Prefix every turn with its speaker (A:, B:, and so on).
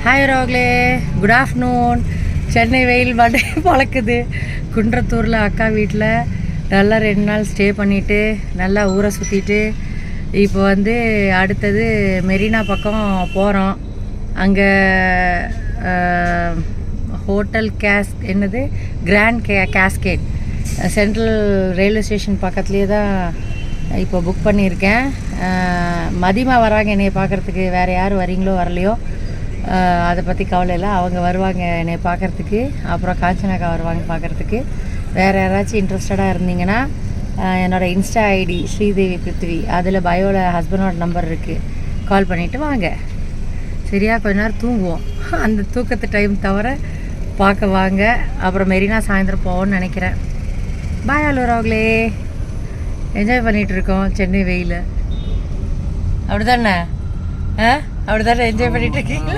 A: Hi Rock Lee, good afternoon. Chennai வெயில் பாட்டு பழக்குது. குன்றத்தூரில் அக்கா வீட்டில் நல்லா 2 நாள் ஸ்டே பண்ணிவிட்டு நல்லா ஊரை சுற்றிட்டு இப்போ வந்து அடுத்தது மெரினா பக்கம் போகிறோம். அங்கே ஹோட்டல் என்னது Grand Cascade Central railway station பக்கத்துலேயே தான் இப்போ புக் பண்ணியிருக்கேன். மதிமா வராங்க என்னை பார்க்குறதுக்கு. வேறு யார் வரீங்களோ வரலையோ அதை பற்றி கவலை இல்லை, அவங்க வருவாங்க என்னை பார்க்குறதுக்கு. அப்புறம் காஞ்சனாக்கா வருவாங்க பார்க்குறதுக்கு. வேறு யாராச்சும் இன்ட்ரெஸ்டடாக இருந்தீங்கன்னா என்னோடய இன்ஸ்டா ஐடி ஸ்ரீதேவி பிருத்திவி, அதில் பயோவில் ஹஸ்பண்டோட நம்பர் இருக்குது, கால் பண்ணிவிட்டு வாங்க. சரியா, கொஞ்ச நேரம் தூங்குவோம். அந்த தூக்கத்து டைம் தவிர பார்க்க வாங்க. அப்புறம் மெரினா சாயந்தரம் போவோன்னு நினைக்கிறேன். பாய் அலுவலர்களே, என்ஜாய் பண்ணிகிட்ருக்கோம் சென்னை வெயில். அப்படி தானே? அப்படி தானே என்ஜாய் பண்ணிகிட்ருக்கீங்க?